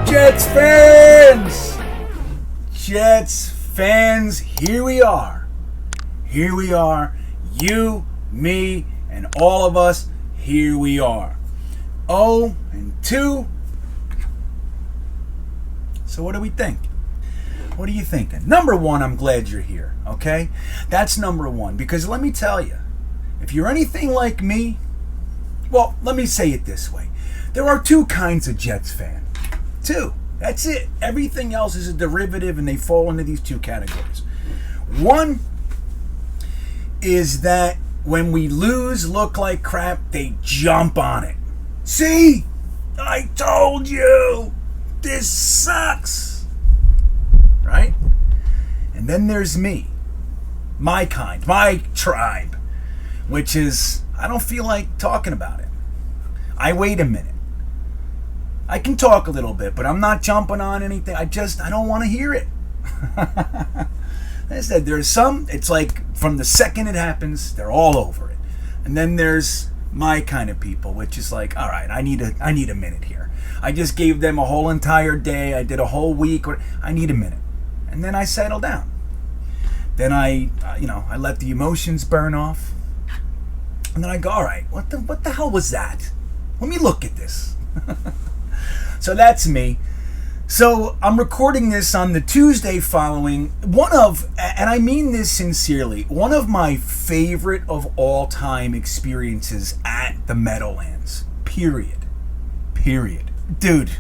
Jets fans! Jets fans, here we are. Here we are. You, me, and all of us, here we are. 0-2. So what do we think? What are you thinking? Number one, I'm glad you're here, okay? That's number one. Because let me tell you, if you're anything like me, well, let me say it this way. There are two kinds of Jets fan. Two. That's it. Everything else is a derivative, and they fall into these two categories. One is that when we lose, look like crap, they jump on it. See? I told you! This sucks! Right? And then there's me. My kind. My tribe. Which is, I don't feel like talking about it. I wait a minute. I can talk a little bit, but I'm not jumping on anything. I don't want to hear it. I said, there's some, it's like from the second it happens, they're all over it. And then there's my kind of people, which is like, all right, I need a minute here. I just gave them a whole entire day. I did a whole week. I need a minute. And then I settle down. Then I let the emotions burn off. And then I go, all right, what the hell was that? Let me look at this. So that's me. So I'm recording this on the Tuesday following and I mean this sincerely, one of my favorite of all time experiences at the Meadowlands. Period. Dude,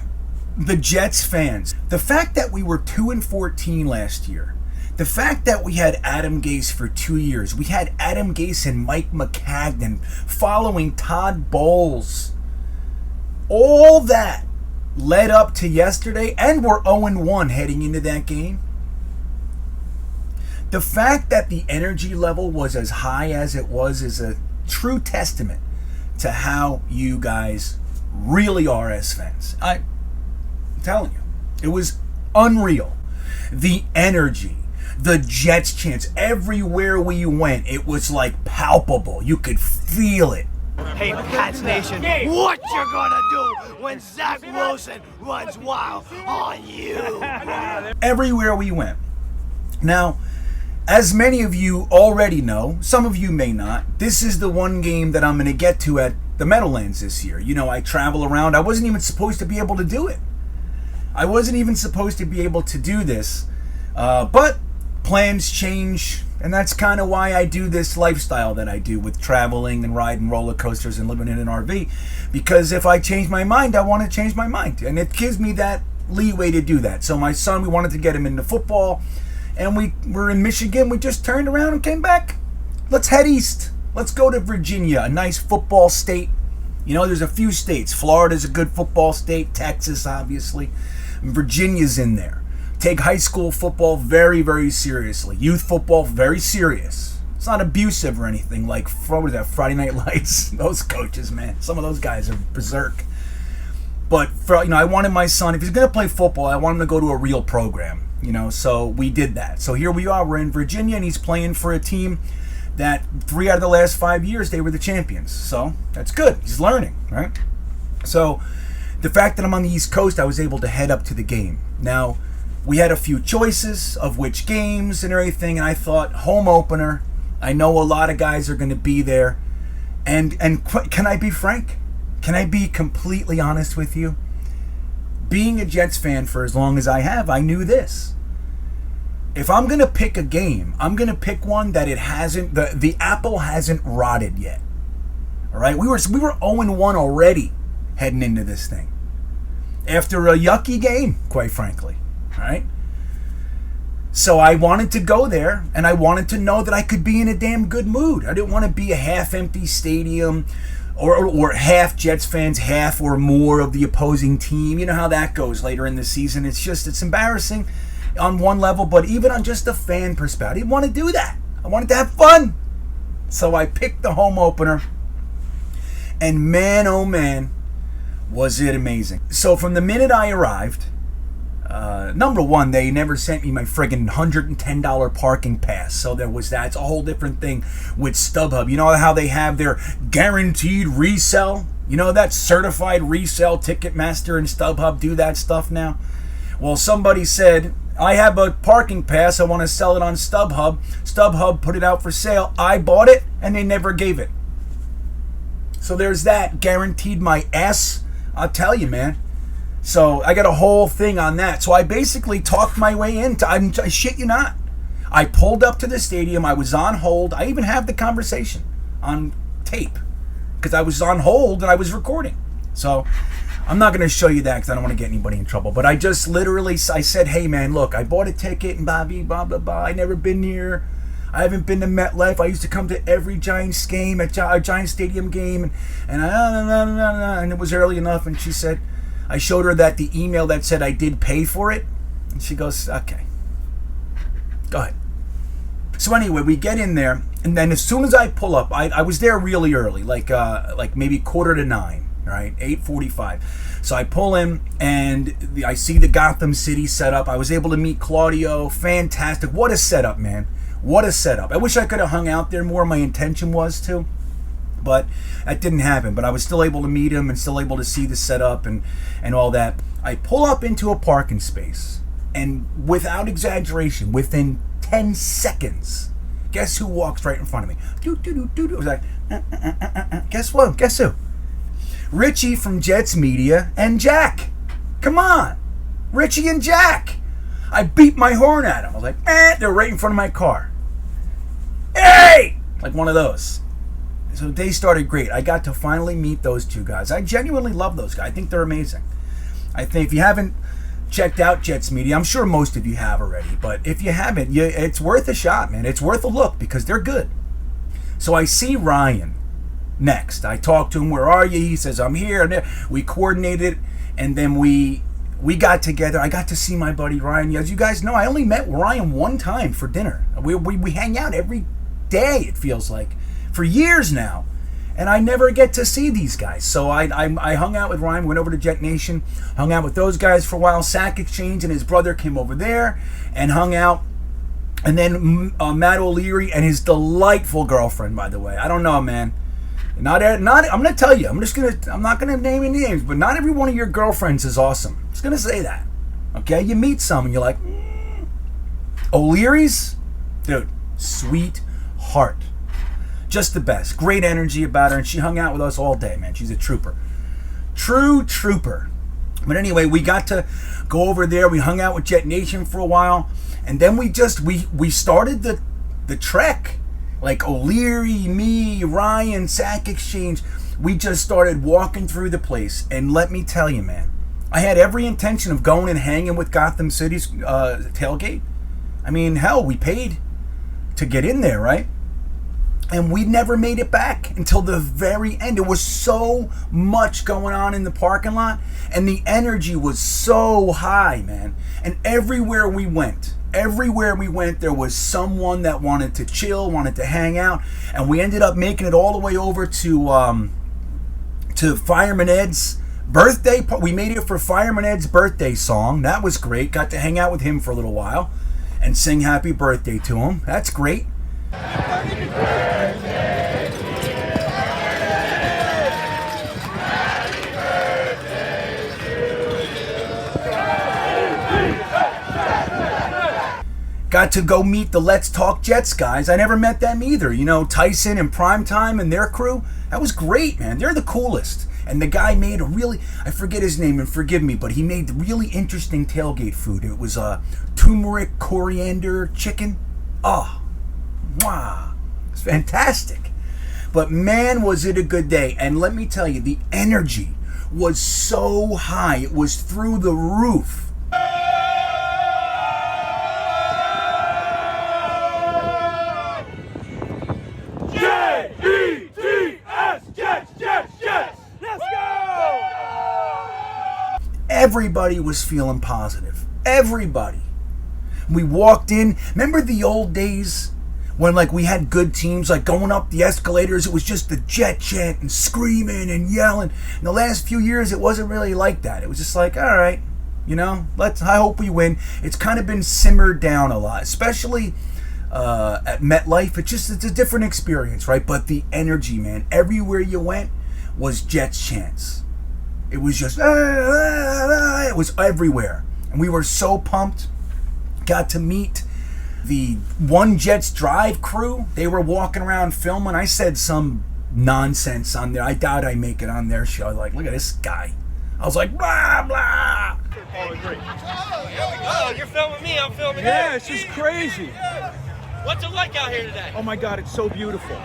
the Jets fans, the fact that we were 2-14 last year, the fact that we had Adam Gase for 2 years, we had Adam Gase and Mike McCagnon following Todd Bowles, all that led up to yesterday, and we're 0-1 heading into that game. The fact that the energy level was as high as it was is a true testament to how you guys really are as fans. I'm telling you, it was unreal. The energy, the Jets chants, everywhere we went, it was like palpable. You could feel it. Hey, Pats Nation, what you gonna do when Zach Wilson runs wild on you? Everywhere we went. Now, as many of you already know, some of you may not, this is the one game that I'm going to get to at the Meadowlands this year. You know, I travel around. I wasn't even supposed to be able to do it. I wasn't even supposed to be able to do this. But plans change. And that's kind of why I do this lifestyle that I do with traveling and riding roller coasters and living in an RV. Because if I change my mind, I want to change my mind. And it gives me that leeway to do that. So my son, we wanted to get him into football. And we were in Michigan. We just turned around and came back. Let's head east. Let's go to Virginia, a nice football state. You know, there's a few states. Florida's a good football state. Texas, obviously. And Virginia's in there. Take high school football very, very seriously. Youth football, very serious. It's not abusive or anything like, what was that, Friday Night Lights? Those coaches, man. Some of those guys are berserk. But, I wanted my son, if he's going to play football, I want him to go to a real program. So we did that. So here we are. We're in Virginia, and he's playing for a team that 3 out of the last 5 years, they were the champions. So that's good. He's learning, right? So the fact that I'm on the East Coast, I was able to head up to the game. Now, we had a few choices of which games and everything, and I thought, home opener. I know a lot of guys are going to be there. And can I be frank? Can I be completely honest with you? Being a Jets fan for as long as I have, I knew this. If I'm going to pick a game, I'm going to pick one that it hasn't, the apple hasn't rotted yet. All right? We were 0-1 already heading into this thing. After a yucky game, quite frankly. All right? So I wanted to go there, and I wanted to know that I could be in a damn good mood. I didn't want to be a half-empty stadium or half Jets fans, half or more of the opposing team. You know how that goes later in the season. It's embarrassing on one level, but even on just a fan perspective, I didn't want to do that. I wanted to have fun. So I picked the home opener, and man, oh man, was it amazing. So from the minute I arrived, number one, they never sent me my friggin' $110 parking pass. So there was that. It's a whole different thing with StubHub. You know how they have their guaranteed resell? You know that certified resale Ticketmaster and StubHub do that stuff now? Well, somebody said, I have a parking pass, I want to sell it on StubHub. StubHub put it out for sale. I bought it, and they never gave it. So there's that. Guaranteed my ass. I'll tell you, man. So I got a whole thing on that. So I basically talked my way into, I shit you not. I pulled up to the stadium. I was on hold. I even have the conversation on tape because I was on hold and I was recording. So I'm not going to show you that because I don't want to get anybody in trouble. But I just literally, I said, hey, man, look, I bought a ticket and blah, blah, blah, blah. I never been here. I haven't been to MetLife. I used to come to every Giants game, a Giants Stadium game. And it was early enough. And she said, I showed her that the email that said I did pay for it. And she goes, okay, go ahead. So anyway, we get in there. And then as soon as I pull up, I was there really early, like maybe 8:45, right? 8:45. So I pull in and I see the Gotham City setup. I was able to meet Claudio. Fantastic. What a setup, man. What a setup. I wish I could have hung out there more. My intention was to. But that didn't happen. But I was still able to meet him and still able to see the setup and all that. I pull up into a parking space. And without exaggeration, within 10 seconds, guess who walks right in front of me? It was like, guess what? Guess who? Richie from Jets Media and Jack. Come on. Richie and Jack. I beat my horn at them. I was like, they're right in front of my car. Hey! Like one of those. So they started great. I got to finally meet those two guys. I genuinely love those guys. I think they're amazing. I think if you haven't checked out Jets Media, I'm sure most of you have already, but if you haven't, it's worth a shot, man. It's worth a look because they're good. So I see Ryan next. I talk to him, where are you? He says, I'm here. And we coordinated, and then we got together. I got to see my buddy Ryan. As you guys know, I only met Ryan one time for dinner. We hang out every day, it feels like, for years now. And I never get to see these guys. So I hung out with Ryan, went over to Jetnation, hung out with those guys for a while. Sack Exchange and his brother came over there and hung out. And then Matt O'Leary and his delightful girlfriend, by the way. I don't know, man. I'm going to tell you. I'm not going to name any names, but not every one of your girlfriends is awesome. I'm just going to say that. Okay? You meet some and you're like, O'Leary's? Dude, sweet heart. Just the best. Great energy about her, and she hung out with us all day, man. She's a trooper. True trooper. But anyway, we got to go over there. We hung out with Jetnation for a while, and then we started the trek. Like O'Leary, me, Ryan, Sack Exchange. We just started walking through the place, and let me tell you, man, I had every intention of going and hanging with Gotham City's tailgate. I mean, hell, we paid to get in there, right? And we never made it back until the very end. There was so much going on in the parking lot, and the energy was so high, man. And everywhere we went, there was someone that wanted to chill, wanted to hang out, and we ended up making it all the way over to Fireman Ed's birthday. We made it for Fireman Ed's birthday song. That was great. Got to hang out with him for a little while and sing happy birthday to him. That's great. Happy birthday to you. Happy birthday to you. Got to go meet the Let's Talk Jets guys. I never met them either. You know, Tyson and Primetime and their crew. That was great, man. They're the coolest. And the guy made I forget his name and forgive me, but he made really interesting tailgate food. It was turmeric coriander chicken. Oh, wow. It's fantastic. But man, was it a good day. And let me tell you, the energy was so high. It was through the roof. Everybody was feeling positive. Everybody. We walked in. Remember the old days when we had good teams, going up the escalators, it was just the jet chant and screaming and yelling. In the last few years, it wasn't really like that. It was just all right, I hope we win. It's kind of been simmered down a lot, especially at MetLife. It's a different experience, right? But the energy, man, everywhere you went was Jets chants. It was just, it was everywhere. And we were so pumped. Got to meet the One Jets Drive crew. They were walking around filming. I said some nonsense on there. I doubt I make it on their show. Like, look at this guy. I was like, blah, blah. Oh, great. Oh, here we go. You're filming me, I'm filming you. Yeah, this is crazy. What's it like out here today? Oh my God, it's so beautiful.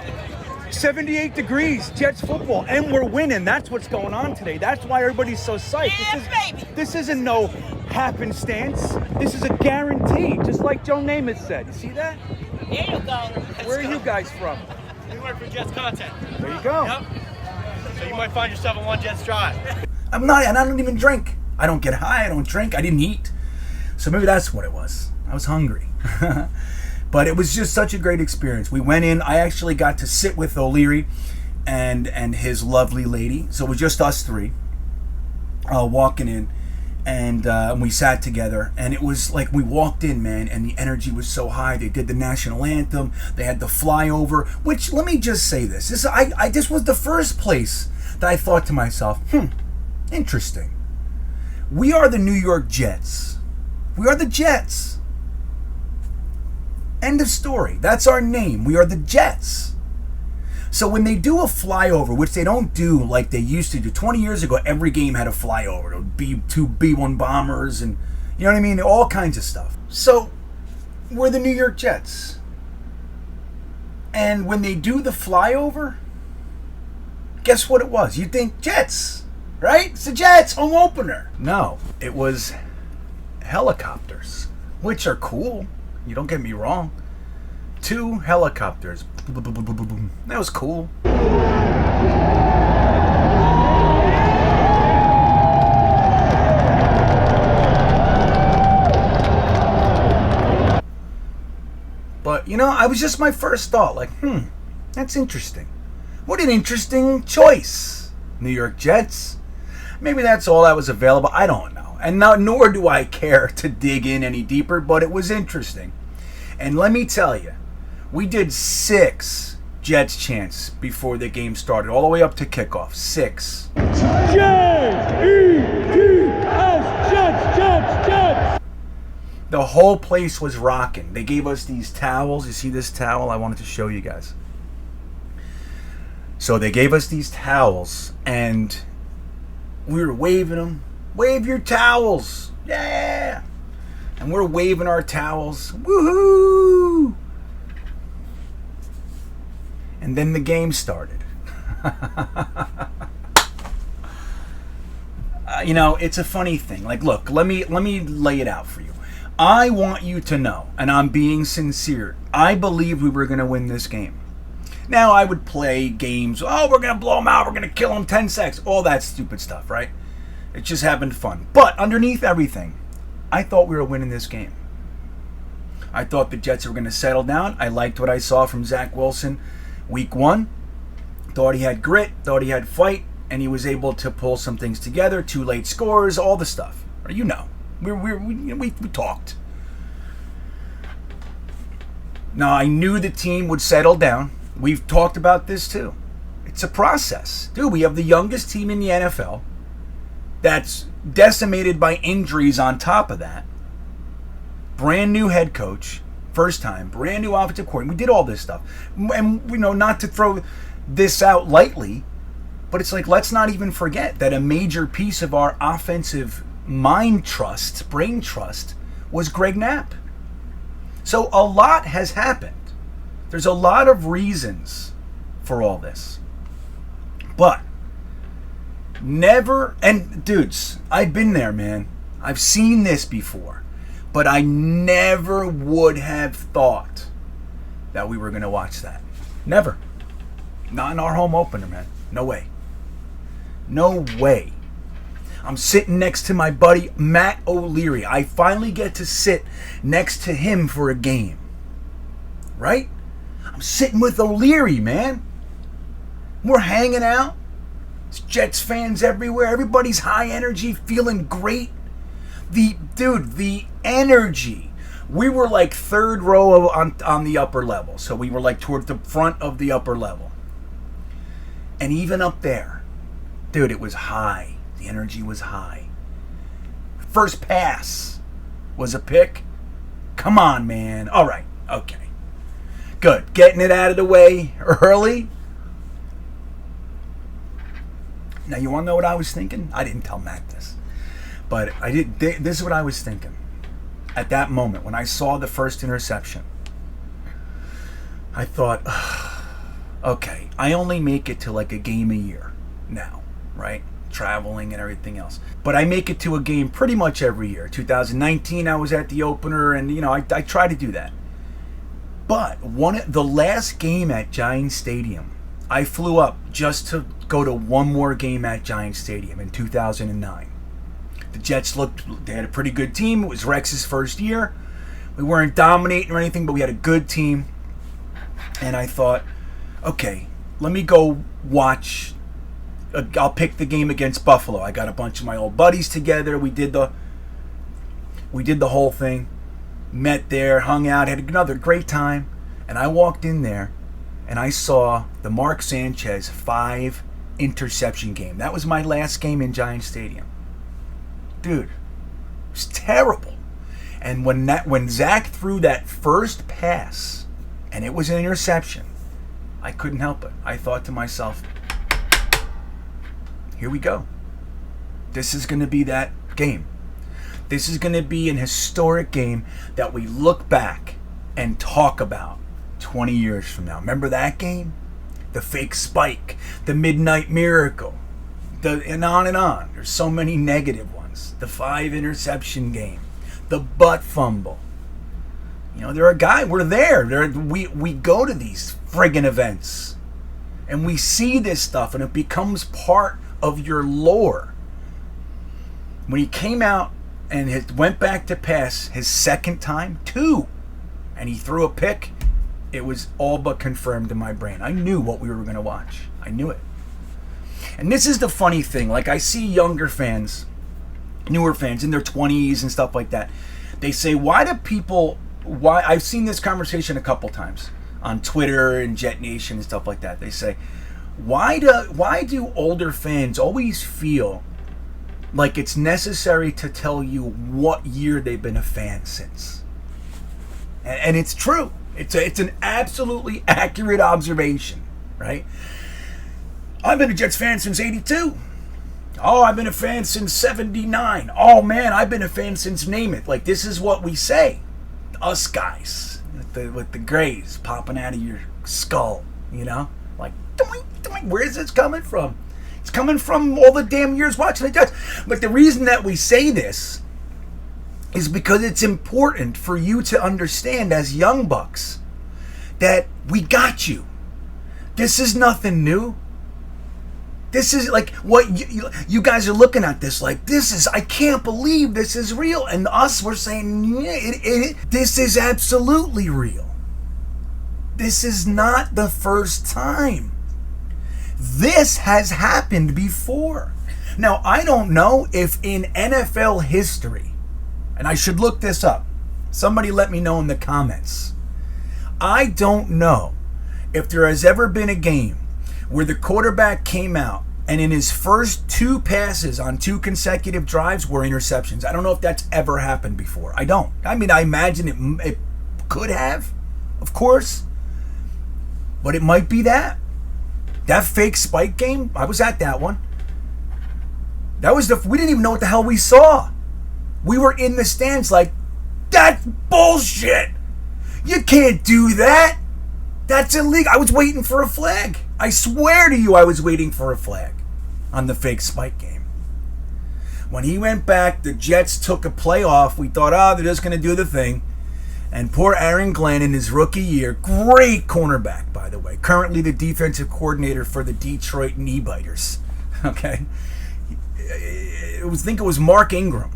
78 degrees, Jets football, and we're winning. That's what's going on today. That's why everybody's so psyched. This isn't no happenstance. This is a guarantee, just like Joe Namath said. You see that? Here you go. Where are you guys from? We work for Jets content. There you go. Yep. So you might find yourself on One Jets Drive. I'm not, and I don't even drink. I don't get high, I don't drink, I didn't eat. So maybe that's what it was. I was hungry. But it was just such a great experience. We went in, I actually got to sit with O'Leary and his lovely lady. So it was just us three walking in, and we sat together. And it was like we walked in, man, and the energy was so high. They did the national anthem. They had the flyover, which, let me just say this. This was the first place that I thought to myself, interesting. We are the New York Jets. We are the Jets. End of story. That's our name. We are the Jets. So when they do a flyover, which they don't do like they used to do, 20 years ago, every game had a flyover. There would be two B-1 bombers and, you know what I mean? All kinds of stuff. So we're the New York Jets. And when they do the flyover, guess what it was? You think Jets, right? It's the Jets, home opener. No, it was helicopters, which are cool. You don't get me wrong. 2 helicopters. That was cool. But, you know, I was just my first thought. Like, that's interesting. What an interesting choice. New York Jets. Maybe that's all that was available. I don't know. And now, nor do I care to dig in any deeper, but it was interesting. And let me tell you, we did 6 Jets chants before the game started, all the way up to kickoff. 6. Jets! Jets! The whole place was rocking. They gave us these towels. You see this towel? I wanted to show you guys. So they gave us these towels, and we were waving them. Wave your towels. Yeah. And we're waving our towels. Woohoo. And then the game started. You know, it's a funny thing. Like, look, let me lay it out for you. I want you to know, and I'm being sincere, I believe we were going to win this game. Now, I would play games, we're going to blow them out, we're going to kill them 10 seconds, all that stupid stuff, right? It's just having fun. But underneath everything, I thought we were winning this game. I thought the Jets were going to settle down. I liked what I saw from Zach Wilson week 1. Thought he had grit, thought he had fight, and he was able to pull some things together. 2 late scores, all the stuff. You know, we talked. Now, I knew the team would settle down. We've talked about this too. It's a process. Dude, we have the youngest team in the NFL that's decimated by injuries on top of that. Brand new head coach, first time, brand new offensive coordinator. We did all this stuff. And, you know, not to throw this out lightly, but it's like, let's not even forget that a major piece of our offensive brain trust, was Greg Knapp. So a lot has happened. There's a lot of reasons for all this. But never, and dudes, I've been there, man. I've seen this before. But I never would have thought that we were going to watch that. Never. Not in our home opener, man. No way. No way. I'm sitting next to my buddy Matt O'Leary. I finally get to sit next to him for a game. Right? I'm sitting with O'Leary, man. We're hanging out. There's Jets fans everywhere. Everybody's high energy, feeling great. The energy. We were like third row on the upper level. So we were like toward the front of the upper level. And even up there, Dude, it was high. The energy was high. First pass was a pick. Come on, man. All right. Okay. Good. Getting it out of the way early. Now, you want to know what I was thinking? I didn't tell Matt this. But I did. This is what I was thinking. At that moment, when I saw the first interception, I thought, okay, I only make it to like a game a year now, right? Traveling and everything else. But I make it to a game pretty much every year. 2019, I was at the opener, and, you know, I try to do that. But the last game at Giant Stadium, I flew up just to go to one more game at Giant Stadium in 2009. The Jets they had a pretty good team. It was Rex's first year. We weren't dominating or anything, but we had a good team. And I thought, okay, let me go watch. I'll pick the game against Buffalo. I got a bunch of my old buddies together. We did the whole thing. Met there, hung out, had another great time. And I walked in there, and I saw the Mark Sanchez 5 interception game. That was my last game in Giant Stadium. Dude, it was terrible. And when Zach threw that first pass, and it was an interception, I couldn't help it. I thought to myself, here we go. This is going to be that game. This is going to be an historic game that we look back and talk about 20 years from now. Remember that game? The fake spike, the midnight miracle, and on and on. There's so many negative ones. The 5 interception game, the butt fumble. You know, we're there. We go to these friggin' events, and we see this stuff, and it becomes part of your lore. When he came out and went back to pass his second time, 2, and he threw a pick, it was all but confirmed in my brain. I knew what we were going to watch. I knew it. And this is the funny thing. Like, I see younger fans, newer fans in their 20s and stuff like that. They say, why I've seen this conversation a couple times on Twitter and Jetnation and stuff like that. They say, why do older fans always feel like it's necessary to tell you what year they've been a fan since? And it's true. It's an absolutely accurate observation, right? I've been a Jets fan since '82. Oh, I've been a fan since '79. Oh man, I've been a fan since name it. Like, this is what we say, us guys with the grays popping out of your skull, you know, like, doink, doink. Where is this coming from? It's coming from all the damn years watching the Jets. But the reason that we say this is because it's important for you to understand as young bucks that we got you. This is nothing new. This is like what you guys are looking at this like, I can't believe this is real. And us, we're saying, yeah, this is absolutely real. This is not the first time. This has happened before. Now, I don't know if in NFL history, and I should look this up. Somebody let me know in the comments. I don't know if there has ever been a game where the quarterback came out and in his first 2 passes on 2 consecutive drives were interceptions. I don't know if that's ever happened before. I don't. I mean, I imagine it could have, of course. But it might be that. That fake spike game, I was at that one. We didn't even know what the hell we saw. We were in the stands like, that's bullshit. You can't do that. That's illegal. I was waiting for a flag. I swear to you, I was waiting for a flag on the fake spike game. When he went back, the Jets took a play off. We thought, they're just going to do the thing. And poor Aaron Glenn in his rookie year, great cornerback, by the way, currently the defensive coordinator for the Detroit Knee Biters. Okay? I think it was Mark Ingram.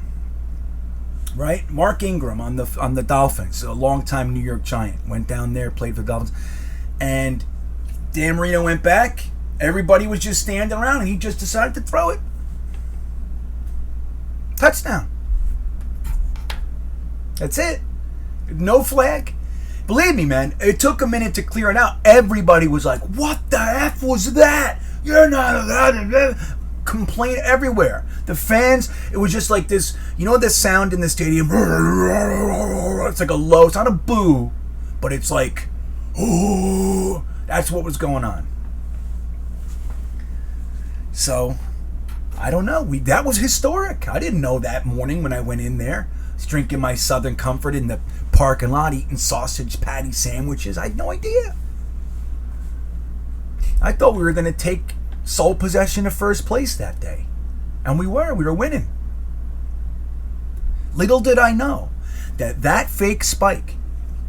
Right? Mark Ingram on the Dolphins, a longtime New York Giant. Went down there, played for the Dolphins. And Dan Marino went back. Everybody was just standing around, and he just decided to throw it. Touchdown. That's it. No flag. Believe me, man, it took a minute to clear it out. Everybody was like, what the F was that? You're not allowed to... complaint everywhere. The fans, it was just like this, you know, this sound in the stadium. It's like a low, it's not a boo, but it's like, ooh, that's what was going on. So, I don't know. That was historic. I didn't know that morning when I went in there. I was drinking my Southern Comfort in the parking lot, eating sausage patty sandwiches. I had no idea. I thought we were going to take sole possession of first place that day. And we were. We were winning. Little did I know that fake spike,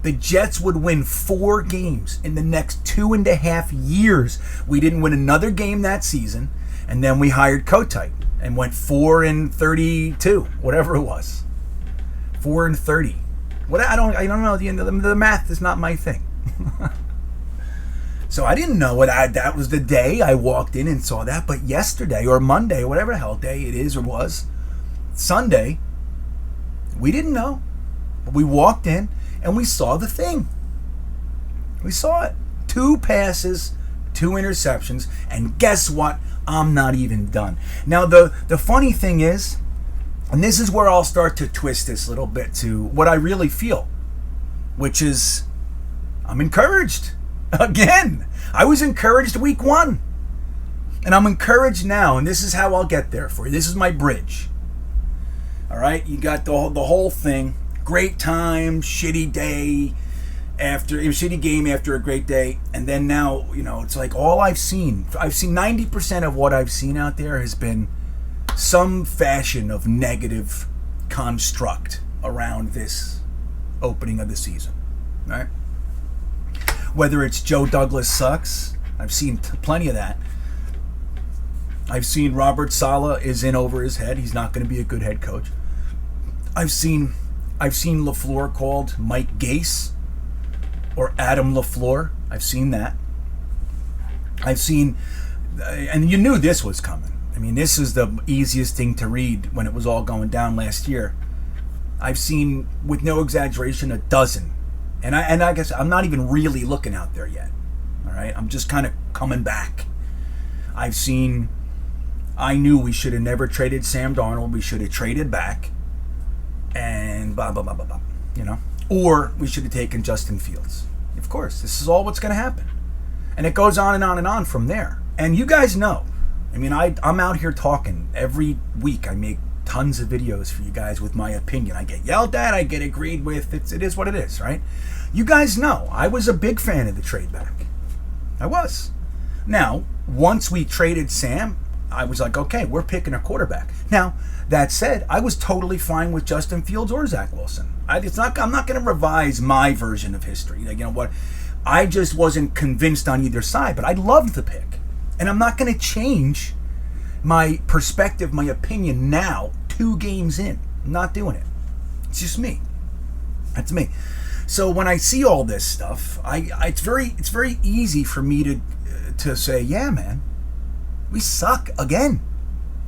the Jets would win 4 games in the next 2.5 years. We didn't win another game that season. And then we hired Kotite and went 4-32, whatever it was. 4-30. I don't know. The math is not my thing. So I didn't know it. That was the day I walked in and saw that. But yesterday or Monday, or whatever the hell day it is or was, Sunday, we didn't know. But we walked in and we saw the thing. We saw it. 2 passes, 2 interceptions, and guess what? I'm not even done. Now, the funny thing is, and this is where I'll start to twist this a little bit to what I really feel, which is I'm encouraged. Again, I was encouraged week 1. And I'm encouraged now, and this is how I'll get there for you. This is my bridge. All right? You got the whole thing. Great time, shitty day, after a shitty game after a great day, and then now, you know, it's like all I've seen 90% of what I've seen out there has been some fashion of negative construct around this opening of the season, right? Whether it's Joe Douglas sucks, I've seen plenty of that. I've seen Robert Saleh is in over his head, he's not going to be a good head coach. I've seen LaFleur called Mike Gase or Adam LaFleur. I've seen that. I've seen, and you knew this was coming. I mean, this is the easiest thing to read when it was all going down last year. I've seen, with no exaggeration, a dozen. And I guess I'm not even really looking out there yet. All right? I'm just kind of coming back. I've seen, I knew we should have never traded Sam Darnold. We should have traded back. And blah, blah, blah, blah, blah. You know? Or we should have taken Justin Fields. Of course, this is all what's going to happen. And it goes on and on and on from there. And you guys know. I mean, I'm out here talking. Every week I make tons of videos for you guys with my opinion. I get yelled at, I get agreed with. It is what it is, right? You guys know. I was a big fan of the trade back. I was. Now, once we traded Sam, I was like, okay, we're picking a quarterback. Now, that said, I was totally fine with Justin Fields or Zach Wilson. I'm not going to revise my version of history. Like, you know what? I just wasn't convinced on either side, but I loved the pick. And I'm not going to change my perspective, my opinion now, 2 games in. I'm not doing it. It's just me. That's me. So when I see all this stuff, it's very easy for me to say, yeah, man, we suck again.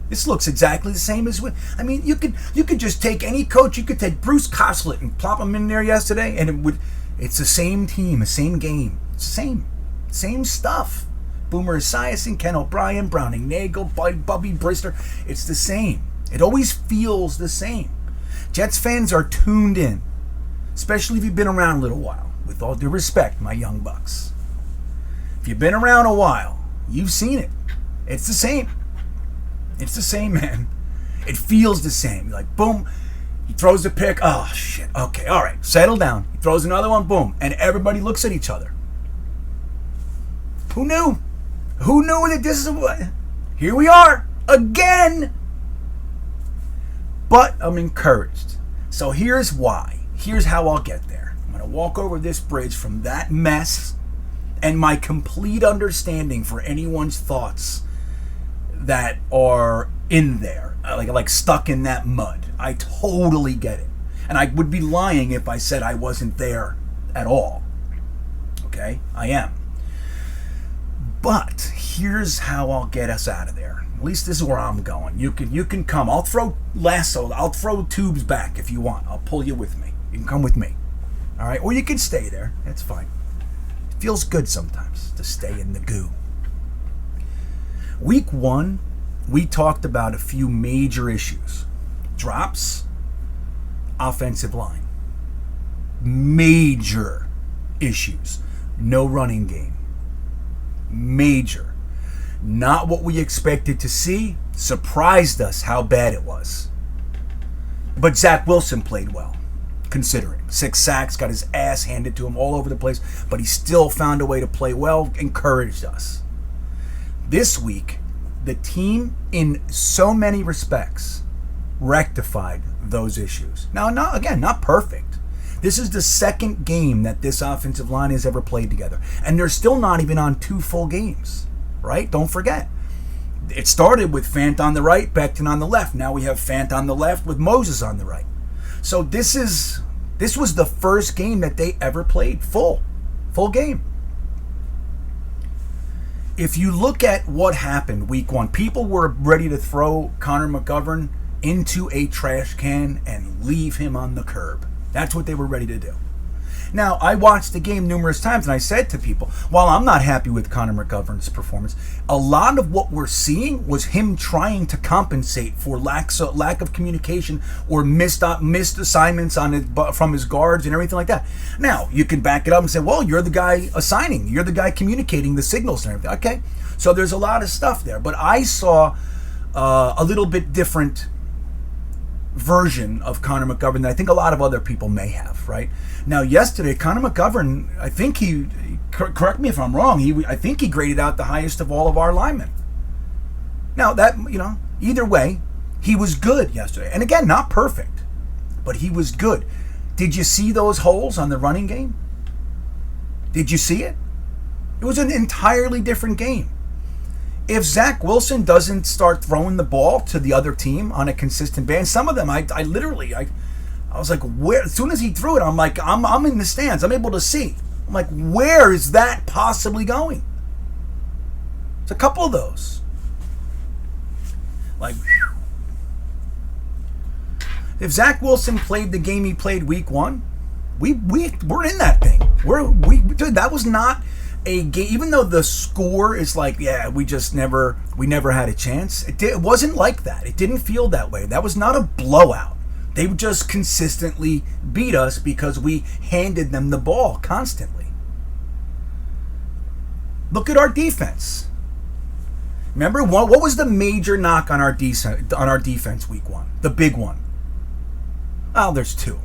This looks exactly the same as I mean, you could just take any coach. You could take Bruce Coslett and plop him in there yesterday, and it's the same team, the same game. It's the same stuff. Boomer Esiason, Ken O'Brien, Browning Nagel, Bubby Brister. It's the same. It always feels the same. Jets fans are tuned in, especially if you've been around a little while. With all due respect, my young bucks. If you've been around a while, you've seen it. It's the same. It's the same, man. It feels the same. You're like, boom, he throws the pick. Oh, shit. Okay, all right. Settle down. He throws another one, boom. And everybody looks at each other. Who knew? Who knew that this is what? Here we are. Again. But I'm encouraged. So here's why. Here's how I'll get there. I'm going to walk over this bridge from that mess and my complete understanding for anyone's thoughts that are in there, like stuck in that mud. I totally get it. And I would be lying if I said I wasn't there at all. Okay? I am. But here's how I'll get us out of there. At least this is where I'm going. You can come. I'll throw tubes back if you want. I'll pull you with me. You can come with me. All right? Or you can stay there. That's fine. It feels good sometimes to stay in the goo. Week 1, we talked about a few major issues. Drops, offensive line. Major issues. No running game. Major. Not what we expected to see. Surprised us how bad it was. But Zach Wilson played well, considering. 6 sacks, got his ass handed to him all over the place, but he still found a way to play well, encouraged us. This week, the team, in so many respects, rectified those issues. Now, not perfect. This is the second game that this offensive line has ever played together. And they're still not even on 2 full games, right? Don't forget. It started with Fant on the right, Becton on the left. Now we have Fant on the left with Moses on the right. So this was the first game that they ever played full game. If you look at what happened week 1, people were ready to throw Conor Mcgovern into a trash can and leave him on the curb. That's what they were ready to do. Now, I watched the game numerous times, and I said to people, while I'm not happy with Conor McGovern's performance, a lot of what we're seeing was him trying to compensate for lack of communication or missed assignments from his guards and everything like that. Now, you can back it up and say, well, you're the guy assigning. You're the guy communicating the signals and everything. Okay, so there's a lot of stuff there. But I saw a little bit different version of Conor McGovern that I think a lot of other people may have, right? Now, yesterday, Conor McGovern, I think correct me if I'm wrong, I think he graded out the highest of all of our linemen. Now, either way, he was good yesterday. And again, not perfect, but he was good. Did you see those holes on the running game? Did you see it? It was an entirely different game. If Zach Wilson doesn't start throwing the ball to the other team on a consistent basis, some of them, I was like, where? As soon as he threw it, I'm like, I'm in the stands. I'm able to see. I'm like, where is that possibly going? It's a couple of those. Like, whew. If Zach Wilson played the game he played week 1, we're in that thing. Dude, that was not a game, even though the score is like, yeah, we never had a chance. It wasn't like that. It didn't feel that way. That was not a blowout. They just consistently beat us because we handed them the ball constantly. Look at our defense. Remember, what was the major knock on our defense week 1? The big one. Oh, there's 2.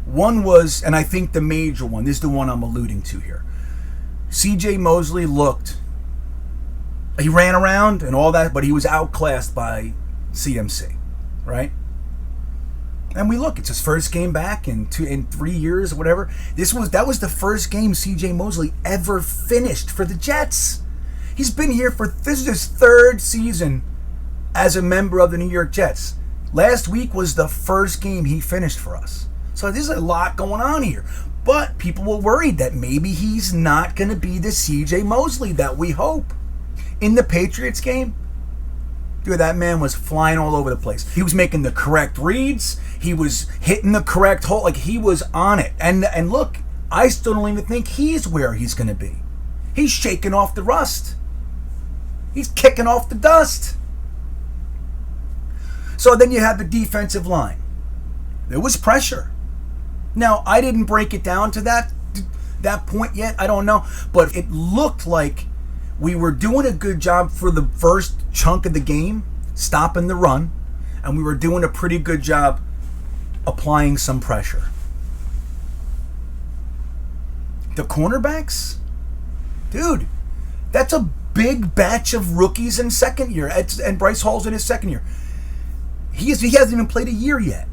One was, and I think the major one, this is the one I'm alluding to here. CJ Mosley he ran around and all that, but he was outclassed by CMC, right? And it's his first game back in 3 years or whatever. That was the first game CJ Mosley ever finished for the Jets. He's been here this is his 3rd season as a member of the New York Jets. Last week was the first game he finished for us. So there's a lot going on here. But people were worried that maybe he's not going to be the CJ Mosley that we hope. In the Patriots game, dude, that man was flying all over the place. He was making the correct reads. He was hitting the correct hole. Like, he was on it. And look, I still don't even think he's where he's going to be. He's shaking off the rust. He's kicking off the dust. So then you have the defensive line. There was pressure. Now, I didn't break it down to that point yet. I don't know. But it looked like we were doing a good job for the first chunk of the game, stopping the run, and we were doing a pretty good job applying some pressure. The cornerbacks? Dude, that's a big batch of rookies in second year. And Bryce Hall's in his second year. He hasn't even played a year yet.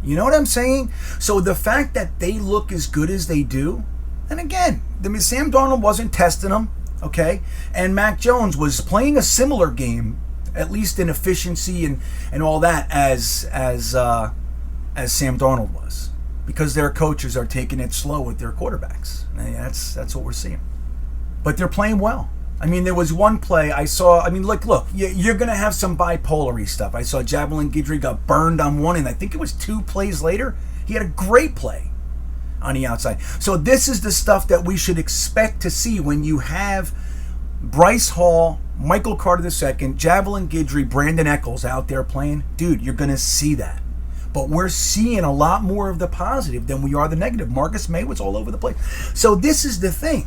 You know what I'm saying? So the fact that they look as good as they do, and again, Sam Darnold wasn't testing them, okay? And Mac Jones was playing a similar game, at least in efficiency and all that, as Sam Darnold was, because their coaches are taking it slow with their quarterbacks. And that's what we're seeing. But they're playing well. I mean, there was one play I saw. Look, you're going to have some bipolar-y stuff. I saw Javelin Guidry got burned on one, and I think it was 2 plays later. He had a great play on the outside. So this is the stuff that we should expect to see when you have Bryce Hall Michael Carter II, Javelin Guidry, Brandon Eccles out there playing, dude, you're going to see that. But we're seeing a lot more of the positive than we are the negative. Marcus May was all over the place. So this is the thing.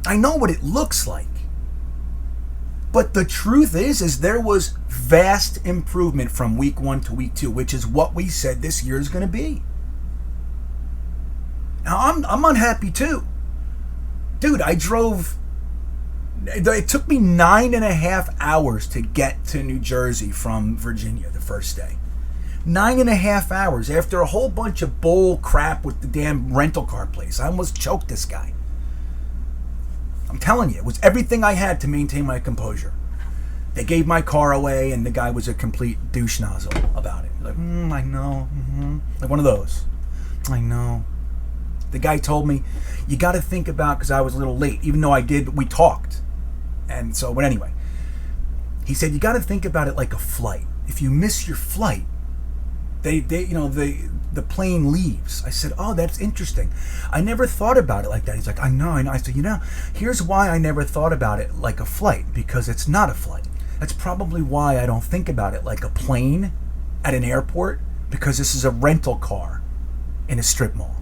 I know what it looks like. But the truth is there was vast improvement from week 1 to week 2, which is what we said this year is going to be. Now, I'm unhappy too. Dude, I drove... It took me 9.5 hours to get to New Jersey from Virginia the first day. 9.5 hours after a whole bunch of bull crap with the damn rental car place. I almost choked this guy. I'm telling you, it was everything I had to maintain my composure. They gave my car away, and the guy was a complete douche nozzle about it. Like, I know. Like one of those. I know. The guy told me, you got to think about, because I was a little late, even though we talked. And so, but anyway, he said, you got to think about it like a flight. If you miss your flight, the plane leaves. I said, oh, that's interesting. I never thought about it like that. He's like, I know. I said, here's why I never thought about it like a flight, because it's not a flight. That's probably why I don't think about it like a plane at an airport, because this is a rental car in a strip mall.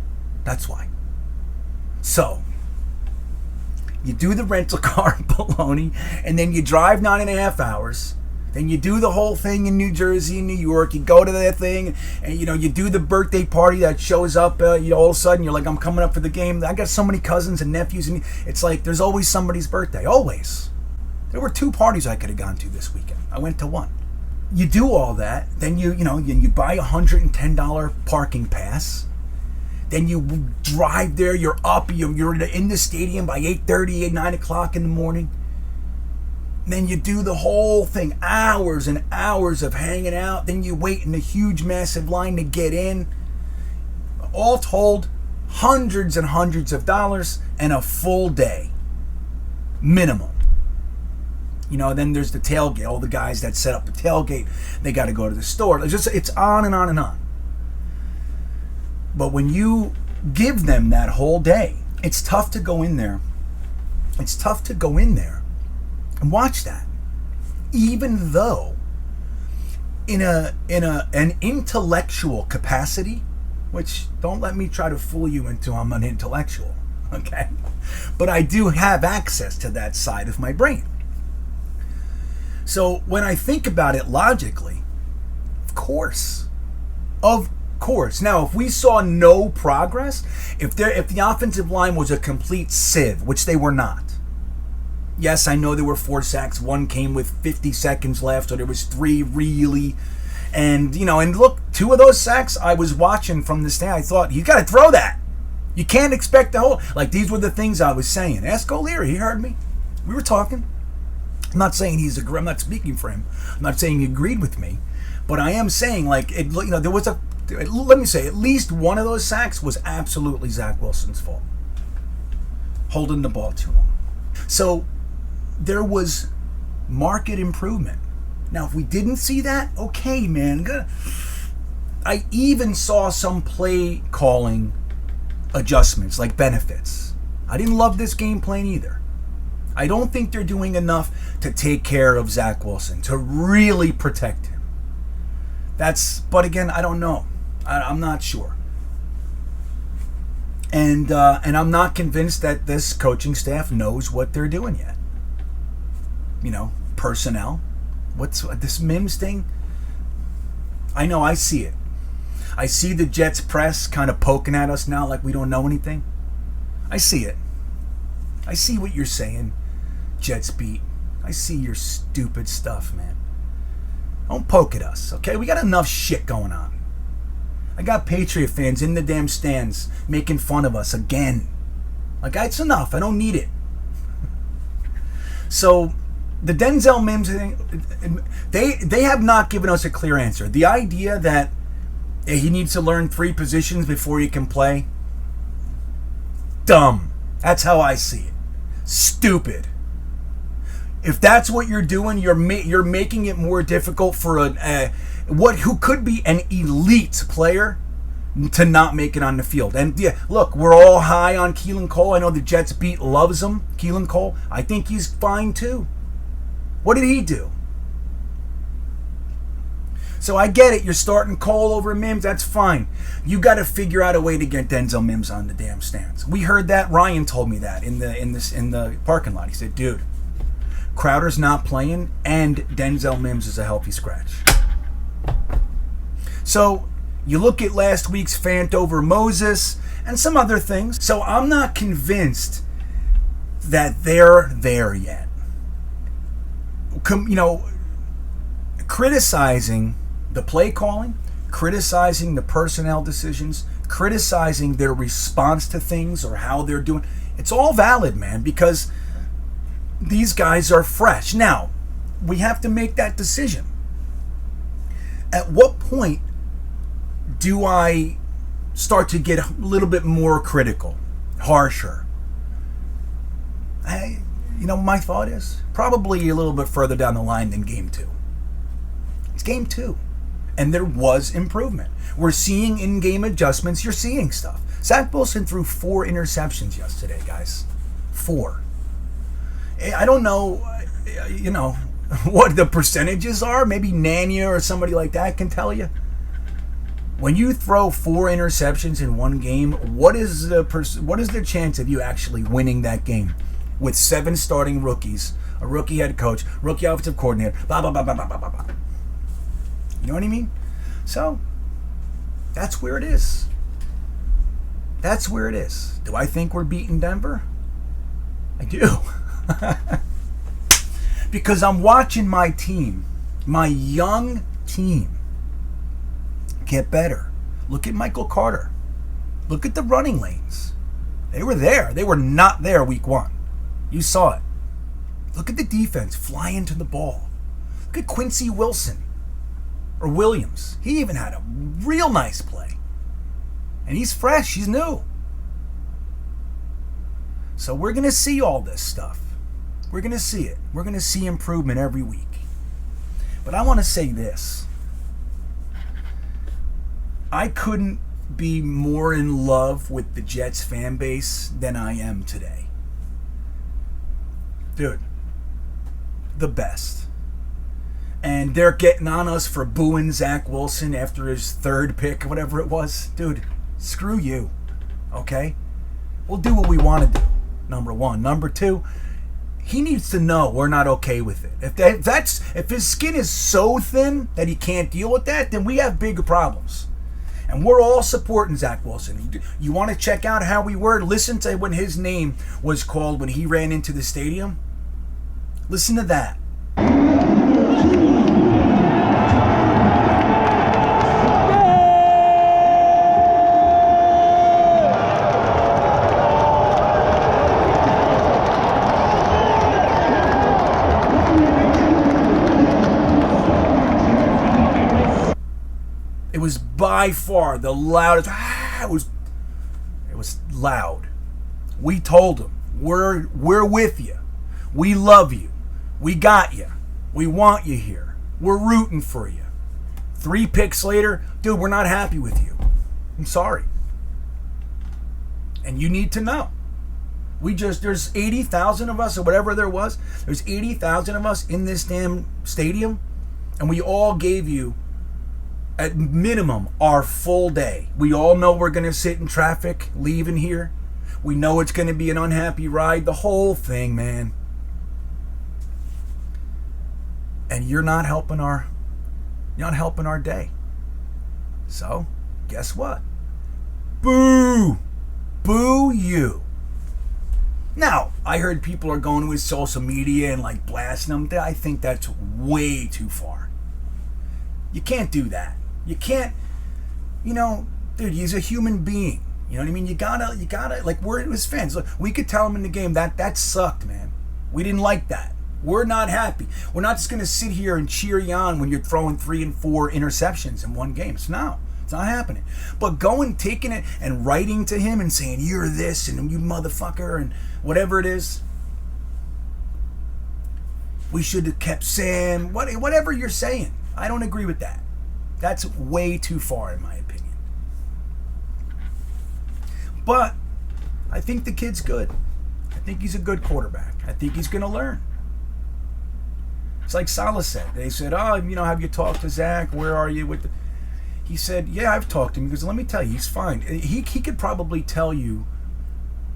That's why. So, you do the rental car baloney, and then you drive 9.5 hours. Then you do the whole thing in New Jersey and New York. You go to that thing, and you do the birthday party that shows up. All of a sudden, you're like, I'm coming up for the game. I got so many cousins and nephews, and it's like there's always somebody's birthday. Always. There were 2 parties I could have gone to this weekend. I went to 1. You do all that, then you buy a $110 parking pass. Then you drive there, you're up, you're in the stadium by 8:30, 9 o'clock in the morning. Then you do the whole thing, hours and hours of hanging out. Then you wait in a huge, massive line to get in. All told, hundreds and hundreds of dollars and a full day. Minimum. Then there's the tailgate. All the guys that set up the tailgate, they got to go to the store. It's on and on and on. But when you give them that whole day, it's tough to go in there. It's tough to go in there and watch that. Even though in an intellectual capacity, which don't let me try to fool you into I'm an intellectual, okay? But I do have access to that side of my brain. So when I think about it logically, of course. Now, if we saw no progress, if the offensive line was a complete sieve, which they were not. Yes, I know there were 4 sacks. 1 came with 50 seconds left, so there was 3 really. And look, 2 of those sacks I was watching from the stand. I thought, you got to throw that. You can't expect the whole. Like, these were the things I was saying. Ask O'Leary. He heard me. We were talking. I'm not saying I'm not speaking for him. I'm not saying he agreed with me. But I am saying, like, there was let me say, at least one of those sacks was absolutely Zach Wilson's fault. Holding the ball too long. So, there was market improvement. Now, if we didn't see that, okay, man. I even saw some play calling adjustments, like benefits. I didn't love this game plan either. I don't think they're doing enough to take care of Zach Wilson, to really protect him. But again, I don't know. I'm not sure. And I'm not convinced that this coaching staff knows what they're doing yet. Personnel. What's this Mims thing? I know, I see it. I see the Jets press kind of poking at us now like we don't know anything. I see it. I see what you're saying, Jets beat. I see your stupid stuff, man. Don't poke at us, okay? We got enough shit going on. I got Patriot fans in the damn stands making fun of us again. Like, it's enough. I don't need it. So, the Denzel Mims thing, they have not given us a clear answer. The idea that he needs to learn 3 positions before he can play, dumb. That's how I see it. Stupid. If that's what you're doing, you're making it more difficult for who could be an elite player to not make it on the field. And yeah, look, we're all high on Keelan Cole. I know the Jets beat loves him, Keelan Cole. I think he's fine too. What did he do? So I get it. You're starting Cole over Mims. That's fine. You got to figure out a way to get Denzel Mims on the damn stands. We heard that. Ryan told me that in the parking lot. He said, "Dude, Crowder's not playing, and Denzel Mims is a healthy scratch." So you look at last week's Fant over Moses and some other things. So I'm not convinced that they're there yet. Criticizing the play calling, criticizing the personnel decisions, criticizing their response to things or how they're doing, it's all valid, man, because these guys are fresh. Now, we have to make that decision. At what point do I start to get a little bit more critical, harsher? My thought is probably a little bit further down the line than game 2. It's game 2. And there was improvement. We're seeing in-game adjustments. You're seeing stuff. Zach Wilson threw 4 interceptions yesterday, guys. 4. I don't know, what the percentages are. Maybe Nanya or somebody like that can tell you. When you throw 4 interceptions in one game, what is the chance of you actually winning that game with 7 starting rookies, a rookie head coach, rookie offensive coordinator, blah, blah, blah, blah, blah, blah, blah. You know what I mean? So, that's where it is. That's where it is. Do I think we're beating Denver? I do. Because I'm watching my team, my young team, get better. Look at Michael Carter. Look at the running lanes. They were there. They were not there week 1. You saw it. Look at the defense flying to the ball. Look at Quincy Wilson. Or Williams. He even had a real nice play. And he's fresh. He's new. So we're going to see all this stuff. We're going to see it. We're going to see improvement every week. But I want to say this. I couldn't be more in love with the Jets fan base than I am today. Dude. The best. And they're getting on us for booing Zach Wilson after his 3rd pick, whatever it was. Dude, screw you. Okay? We'll do what we want to do, number 1. Number 2, he needs to know we're not okay with it. If his skin is so thin that he can't deal with that, then we have bigger problems. And we're all supporting Zach Wilson. You want to check out how we were? Listen to when his name was called when he ran into the stadium. Listen to that. It was by far the loudest. It was loud. We told him, we're with you. We love you. We got you. We want you here. We're rooting for you. 3 picks later, dude, we're not happy with you. I'm sorry. And you need to know. There's 80,000 of us or whatever there was. There's 80,000 of us in this damn stadium. And we all gave you, at minimum, our full day. We all know we're going to sit in traffic leaving here. We know it's going to be an unhappy ride. The whole thing, man. And you're not helping our day. So, guess what? Boo! Boo you. Now, I heard people are going to his social media and like blasting him. I think that's way too far. You can't do that. You can't, dude, he's a human being. You know what I mean? You gotta, like, we're his fans. Look, we could tell him in the game that sucked, man. We didn't like that. We're not happy. We're not just going to sit here and cheer you on when you're throwing 3 and 4 interceptions in one game. It's not happening. But taking it and writing to him and saying, you're this and you motherfucker and whatever it is. We should have kept Sam. Whatever you're saying. I don't agree with that. That's way too far in my opinion. But I think the kid's good. I think he's a good quarterback. I think he's going to learn. It's like Salah said. They said, oh, have you talked to Zach? Where are you with the... He said, yeah, I've talked to him. He goes, let me tell you, he's fine. He could probably tell you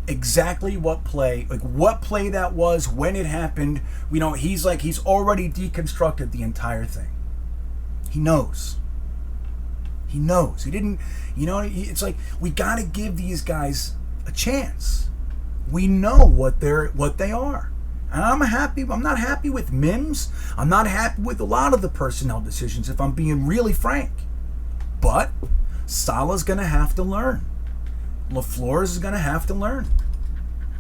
exactly what play that was, when it happened. He's already deconstructed the entire thing. He knows. He knows. He didn't, it's like, we got to give these guys a chance. We know what they are. And I'm not happy with Mims. I'm not happy with a lot of the personnel decisions, if I'm being really frank. But Salah's going to have to learn. LaFleur is going to have to learn.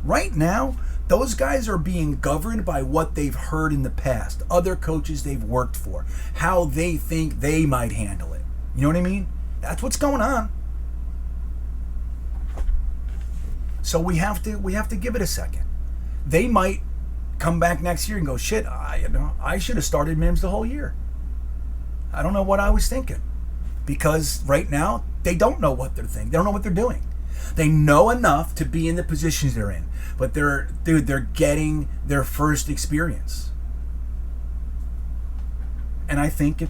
Right now, those guys are being governed by what they've heard in the past, other coaches they've worked for, how they think they might handle it. You know what I mean? That's what's going on. So we have to give it a second. They might come back next year and go, shit, I should have started Mims the whole year. I don't know what I was thinking. Because right now, they don't know what they're thinking. They don't know what they're doing. They know enough to be in the positions they're in. But they're getting their first experience. And I think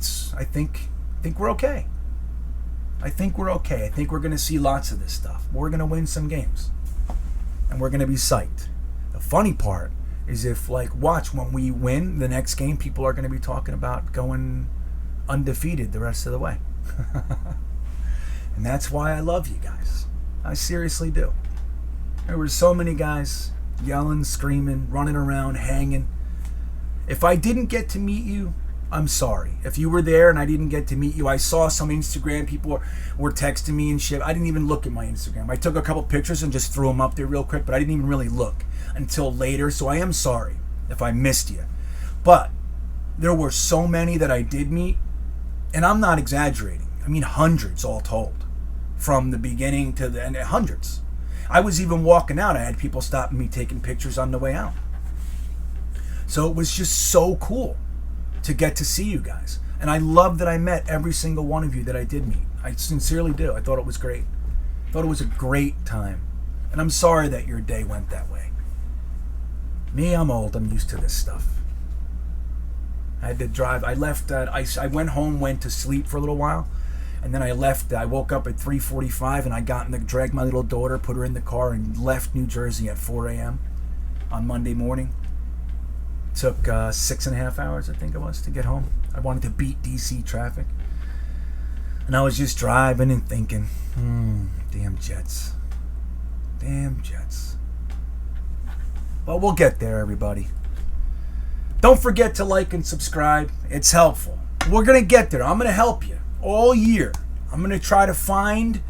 we're okay. I think we're okay. I think we're going to see lots of this stuff. We're going to win some games. And we're going to be psyched. The funny part is watch, when we win the next game, people are going to be talking about going undefeated the rest of the way. And that's why I love you guys. I seriously do. There were so many guys yelling, screaming, running around, hanging. If I didn't get to meet you, I'm sorry. If you were there and I didn't get to meet you, I saw some Instagram people were texting me and shit. I didn't even look at my Instagram. I took a couple pictures and just threw them up there real quick, but I didn't even really look until later. So I am sorry if I missed you. But there were so many that I did meet, and I'm not exaggerating. I mean, hundreds all told. From the beginning to the end, hundreds. I was even walking out. I had people stopping me, taking pictures on the way out. So it was just so cool to get to see you guys. And I love that I met every single one of you that I did meet. I sincerely do. I thought it was great. I thought it was a great time. And I'm sorry that your day went that way. Me, I'm old. I'm used to this stuff. I had to drive. I left. I went home, went to sleep for a little while. And then I left. I woke up at 3:45 and I dragged my little daughter, put her in the car, and left New Jersey at 4 a.m. on Monday morning. Took 6.5 hours, I think it was, to get home. I wanted to beat DC traffic. And I was just driving and thinking, damn Jets. Damn Jets. But we'll get there, everybody. Don't forget to like and subscribe. It's helpful. We're going to get there. I'm going to help you all year. I'm going to try to find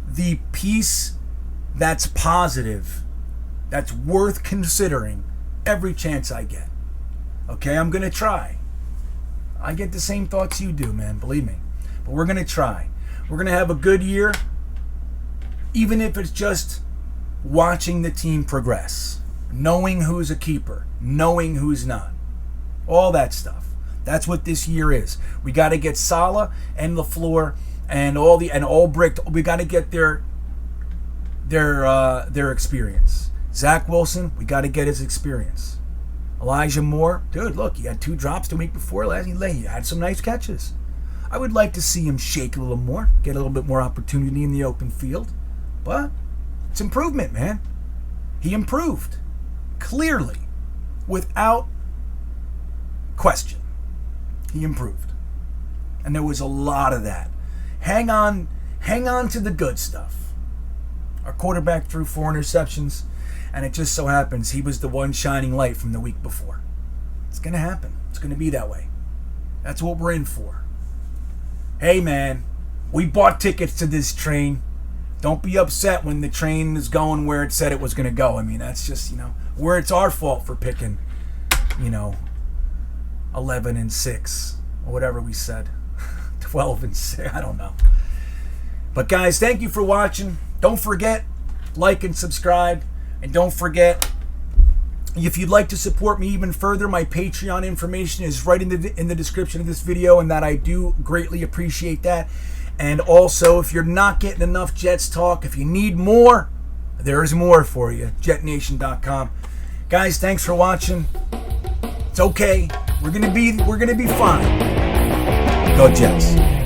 the piece that's positive, that's worth considering every chance I get. Okay, I'm going to try. I get the same thoughts you do, man, believe me. But we're going to try. We're going to have a good year, even if it's just watching the team progress, knowing who's a keeper, knowing who's not, all that stuff. That's what this year is. We got to get Salah and LaFleur and Albrecht. We got to get their experience. Zach Wilson, we got to get his experience. Elijah Moore, dude, look, he had 2 drops the week before last. He had some nice catches. I would like to see him shake a little more, get a little bit more opportunity in the open field. But it's improvement, man. He improved. Clearly. Without question. He improved. And there was a lot of that. Hang on to the good stuff. Our quarterback threw 4 interceptions, and it just so happens he was the one shining light from the week before. It's going to happen. It's going to be that way. That's what we're in for. Hey, man, we bought tickets to this train. Don't be upset when the train is going where it said it was going to go. I mean, that's just, where it's our fault for picking, 11-6, or whatever we said. 12-6, I don't know. But guys, thank you for watching. Don't forget, like and subscribe. And don't forget, if you'd like to support me even further, my Patreon information is right in the description of this video, and that I do greatly appreciate that. And also, if you're not getting enough Jets talk, if you need more, There's more for you. Jetnation.com. Guys, thanks for watching. It's okay. We're gonna be fine. Go Jets.